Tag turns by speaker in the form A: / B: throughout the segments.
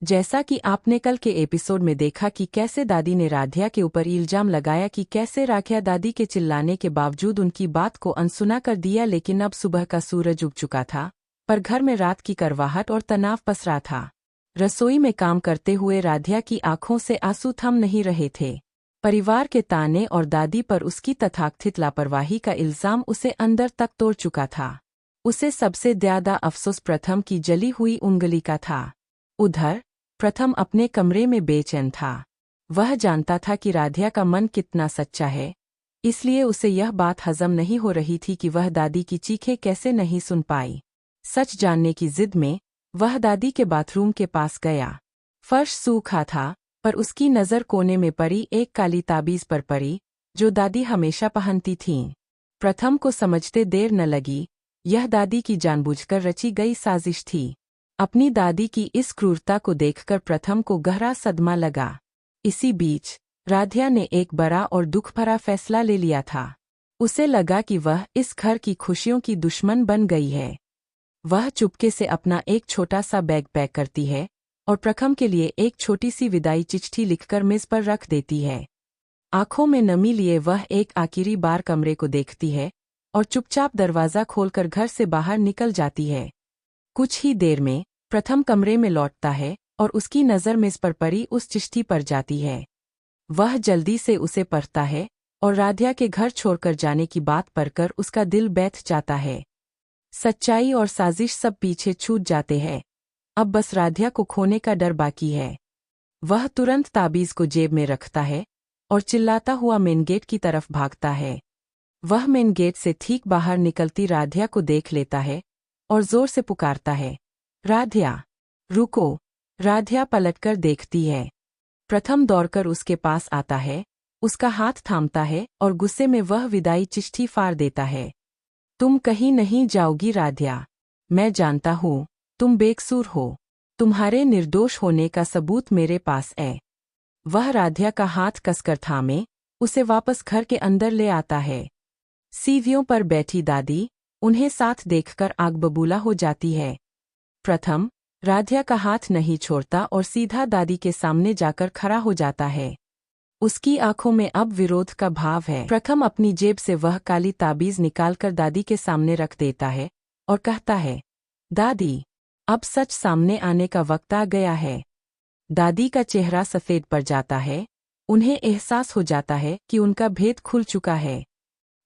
A: जैसा कि आपने कल के एपिसोड में देखा कि कैसे दादी ने राधिया के ऊपर इल्जाम लगाया कि कैसे राधिया दादी के चिल्लाने के बावजूद उनकी बात को अनसुना कर दिया, लेकिन अब सुबह का सूरज उग चुका था पर घर में रात की करवाहट और तनाव पसरा था। रसोई में काम करते हुए राधिया की आंखों से आंसू थम नहीं रहे थे। परिवार के ताने और दादी पर उसकी तथाकथित लापरवाही का इल्जाम उसे अंदर तक तोड़ चुका था। उसे सबसे ज्यादा अफसोस प्रथम की जली हुई उंगली का था। उधर प्रथम अपने कमरे में बेचैन था। वह जानता था कि राधिया का मन कितना सच्चा है, इसलिए उसे यह बात हजम नहीं हो रही थी कि वह दादी की चीखें कैसे नहीं सुन पाई। सच जानने की जिद में वह दादी के बाथरूम के पास गया। फर्श सूखा था पर उसकी नज़र कोने में पड़ी एक काली ताबीज पर पड़ी जो दादी हमेशा पहनती थीं। प्रथम को समझते देर न लगी, यह दादी की जानबूझकर रची गई साजिश थी। अपनी दादी की इस क्रूरता को देखकर प्रथम को गहरा सदमा लगा। इसी बीच राधिया ने एक बड़ा और दुख भरा फैसला ले लिया था। उसे लगा कि वह इस घर की खुशियों की दुश्मन बन गई है। वह चुपके से अपना एक छोटा सा बैग पैक करती है और प्रथम के लिए एक छोटी सी विदाई चिट्ठी लिखकर मेज पर रख देती है। आंखों में नमी लिए वह एक आखिरी बार कमरे को देखती है और चुपचाप दरवाज़ा खोलकर घर से बाहर निकल जाती है। कुछ ही देर में प्रथम कमरे में लौटता है और उसकी नज़र मेज पर पड़ी उस चिट्ठी पर जाती है। वह जल्दी से उसे पढ़ता है और राधिया के घर छोड़कर जाने की बात पढ़कर उसका दिल बैठ जाता है। सच्चाई और साजिश सब पीछे छूट जाते हैं। अब बस राधिया को खोने का डर बाकी है। वह तुरंत ताबीज को जेब में रखता है और चिल्लाता हुआ मेन गेट की तरफ भागता है। वह मेन गेट से ठीक बाहर निकलती राधिया को देख लेता है और जोर से पुकारता है, राधिया, रुको। राधिया पलटकर देखती है। प्रथम दौड़कर उसके पास आता है, उसका हाथ थामता है और गुस्से में वह विदाई चिट्ठी फाड़ देता है। तुम कहीं नहीं जाओगी राधिया। मैं जानता हूँ तुम बेकसूर हो। तुम्हारे निर्दोष होने का सबूत मेरे पास है। वह राधिया का हाथ कसकर थामे उसे वापस घर के अंदर ले आता है। सीढ़ियों पर बैठी दादी उन्हें साथ देखकर आग बबूला हो जाती है। प्रथम राधिया का हाथ नहीं छोड़ता और सीधा दादी के सामने जाकर खड़ा हो जाता है। उसकी आंखों में अब विरोध का भाव है। प्रथम अपनी जेब से वह काली ताबीज निकालकर दादी के सामने रख देता है और कहता है, दादी, अब सच सामने आने का वक्त आ गया है। दादी का चेहरा सफ़ेद पड़ जाता है। उन्हें एहसास हो जाता है कि उनका भेद खुल चुका है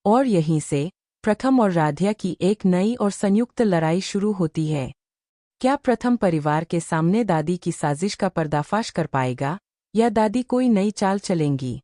A: और यहीं से प्रथम और राधिया की एक नई और संयुक्त लड़ाई शुरू होती है। क्या प्रथम परिवार के सामने दादी की साजिश का पर्दाफाश कर पाएगा या दादी कोई नई चाल चलेंगी?